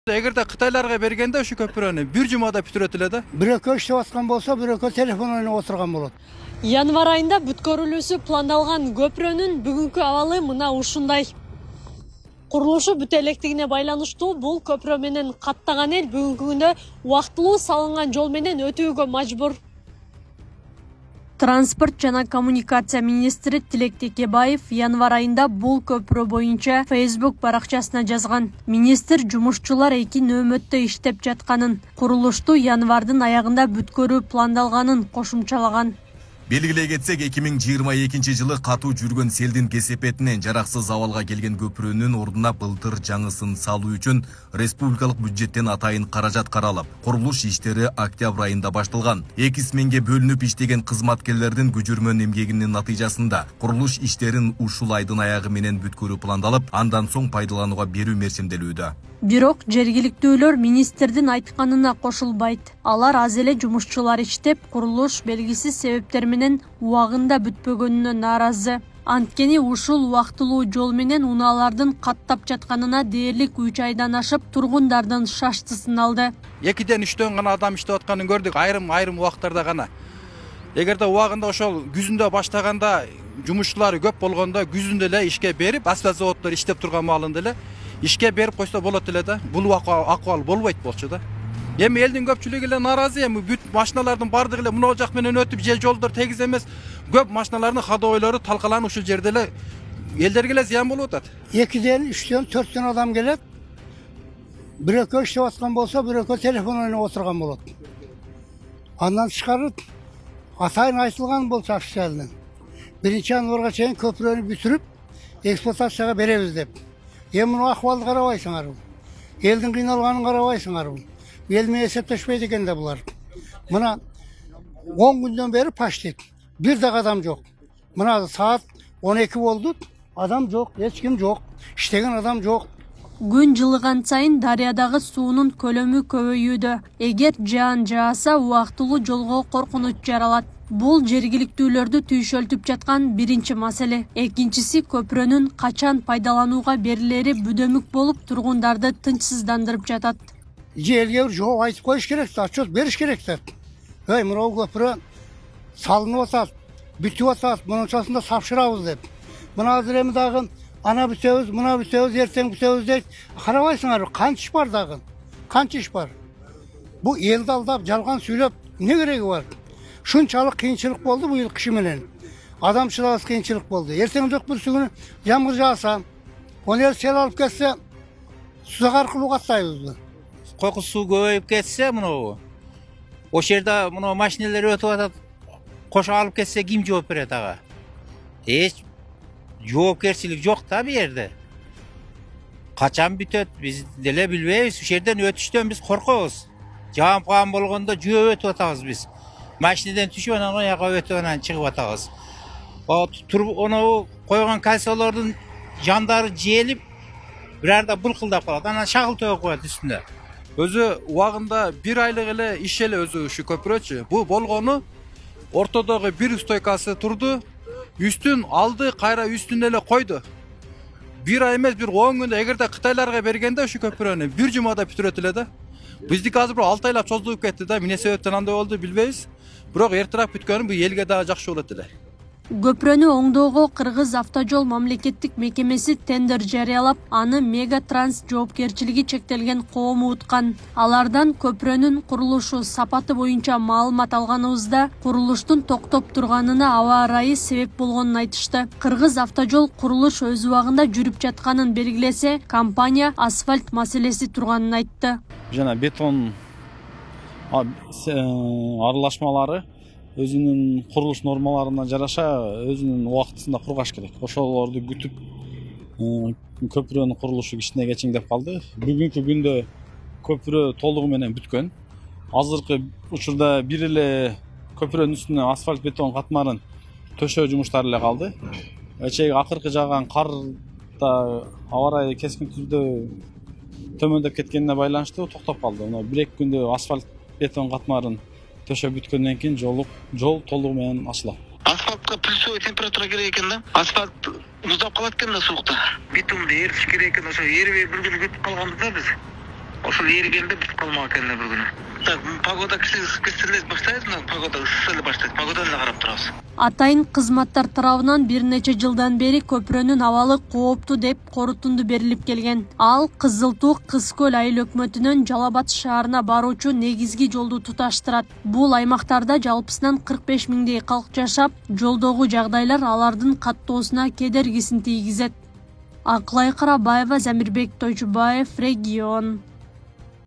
Эгерде Кытайларга бергенде ушу көпүрөнү бир жумада бүтүрөт эле да. Бирөкө иштеп аткан болсо, бирөкө телефон ойноп отурган болот. Январ айында бүткөрүлүүсү пландалган көпүрөнүн бүгүнкү абалы мына ушундай. Курулушу бүтө электигине байланыштуу бул көпүрө менен каттаган эл бүгүнкү күндө убактылуу салынган жол менен өтүүгө мажбур. Транспорт жана коммуникация министри Тилек Текебаев январ айында бул көпүрө боюнча Facebook баракчасына жазган. Министр жумушчулар 2 нөөмөттө иштеп жатканын, курулушту январдын аягында бүткөрүү пландалганын кошумчалаган. Белгилей кетсек, 2022 жылы катуу жүргөн селдин кесепетинен жараксыз абалга келген көпүрөнүн ордуна былтыр жаңысын салуу үчүн республикалык бюджеттен атайын каражат каралып, курулуш иштери октябрь айында башталган. 2 сменге бөлүнүп иштеген кызматкерлердин күжүрмөн эмгегинин натыйжасында курулуш иштерин ушул айдын аягы менен бүткөрүү пландалып, андан соң пайдаланууга берүү мерчимделүүдө. Бирок жергиликтүүлөр министрдин айтканына кошулбайт. Алар аз эле жумушчулар иштеп, курулуш белгисиз себептер менен убагында бүтпөгөнүнө нааразы. Анткени ушул убактылуу жол менен унаалардын каттап жатканына дээрлик 3 айдан ашып, тургундардын шаштысын алды. 2ден 3төн гана адам иштеп атканын көрдүк, айрым убактарда гана. Эгерде убагында ошол күзүндө баштаганда жумушчулары көп болгондо күзүндө эле ишке берип, асфальт заводдор иштеп турган маалында эле ишке берип койсо болот эле да. Бул акыбал болбойт болчу да. Эми элдин көпчүлүгү эле нааразы, эми бүт машиналардын бардыгы эле мына жак менен өтүп, же жолдор тегиз эмес, көп машиналардын ходовойлору талкаланып ушул жерде эле элдерге эле зыян болуп атат. 2ден 3төн 4төн адам келет. Бирөкө иштеп аткан болсо, бирөкө телефон ойноп отурган болот. Андан тышкары атайын айтылган болчу официалдан. 1-январга чейин көпүрөнү бүтүрүп, эксплуатацияга беребиз деп. Эми мына акыбалды карабайсыңар. Элдин кыйналганын карабайсыңар. Эл менен эсептешпейт экен да булар. Мына 10 күндөн бери почти бир дагы адам жок. Мына саат 12 болду, адам жок, эч ким жок, иштеген адам жок. Күн жылыган сайын дарыядагы суунун көлөмү көбөйүүдө. Эгер жаан жааса, убактылуу жолго коркунуч жаралат. Бул жергиликтүүлөрдү түйшөлтүп жаткан биринчи маселе. Экинчиси, көпүрөнүн качан пайдаланууга берилери бүдөмүк болуп, тургундарды тынчсыздандырып жатат. Элге бир жооп айтып коюш керек, отчет бериш керек да. Мына көпүрө салынып атат, бүтүп атат, мынчасында тапшырабыз деп. Мына азыр эми дагы ана бүтөбүз, мына бүтөбүз, эртең бүтөбүз дейт. Карабайсыңар, канча иш бар дагы? Канча иш бар? Бу элди алдап, жалган сүйлөп, не кереги бар? Шунчалык кыйынчылык болду быйыл кышы менен. Адам чыдабас кыйынчылык болду. Эртең бирси күнү жамгыр жааса, оны сел алып кетсе, сузак аркылуу каттайбызбы? Кокус суу көбөйүп кетсе, мына ошол жерде мына машиналар өтүп атат. Кошо алып кетсе, ким жооп берет ага? Эч жоопкерчилик жок да бу жерде. Качан бүтөт, биз деле билбейбиз. Ушул жерден өтүштөн биз коркобуз. Жаампаган болгондо жөө өтүп атабыз биз. Машинадан түшүп анан аяка өтүп анан чыгып атабыз. Onu койгон кальсолордун жандары желип, бирарда былкылдап калат. Анан шагыл төгүп коет үстүнө. Өзү убагында 1 айлык эле иш эле өзү ушу көпүрөчү. Бу болгону ортодогу бир стойкасы турду, үстүн алды, кайра үстүнө эле койду. 1 ай эмес, бир 10 күндө эгерде Кытайларга бергенде ушу көпүрөнү бир жумада бүтүрөт эле да. Биздики азыр 6 айлап чоздуруп кетти да. Эмне себептен андай болду билбейбиз. Бирок эртерээк бүткөнү бу элге дагы жакшы болот эле. Көпүрөнү оңдоого Кыргыз автожол мамлекеттик мекемеси тендер жарыялап, аны Мегатранс жоопкерчилиги чектелген коому уткан. Алардан көпүрөнүн курулушу сапаты боюнча маалымат алганыбызда, курулуштун токтоп турганына аба ырайы себеп болгонун айтышты. Кыргыз автожол курулуш өз убагында жүрүп жатканын белгилесе, компания асфальт маселеси турганын айтты. Жана бетон аралашмалары өзүнүн курулуш нормаларына жараша өзүнүн убактысында кургаш керек. Ошолорду күтүп көпүрөнүн курулушу кичине кечиңдеп калды. Бүгүнкү күндө көпүрө толугу менен бүткөн. Азыркы учурда бир эле көпүрөнүн үстүнө асфальт бетон катмарын төшөө жумуштары эле калды. Акыркы жааган карда аба ырайы кескин түрдө төмөндөп кеткенине байланыштуу токтоп калды. 1-2 күндө асфальт бетон катмарын төшөп бүткөндөн кийин жол толугу менен ачылат. Асфальтка плюсовой температура керек экен да. Асфальт муздап калат экен да суукта. Битумду эритиш керек экен, ошо эрибей бир күн күтүп калганбыз да биз. Ошол эригенде бүтүп калмак экен бир күнү. Так, погода кыстелеп баштайбыз, погода ысып эле баштайт. Погоданы эле карап турабыз. Атайын кызматтар тарабынан бир нече жылдан бери көпүрөнүн абалы кооптуу деп корутунду берилип келген. Ал Кызыл Туу Кыз Көл айыл өкмөтүнөн Жалал Абад шаарына баруучу негизги жолду туташтырат. Бул аймактарда жалпысынан 45 миңдей калк жашап, жолдогу жагдайлар алардын каттоосуна кедергисин тийгизет. Акылай Карабаева, Замирбек Тойчубаев, Регион.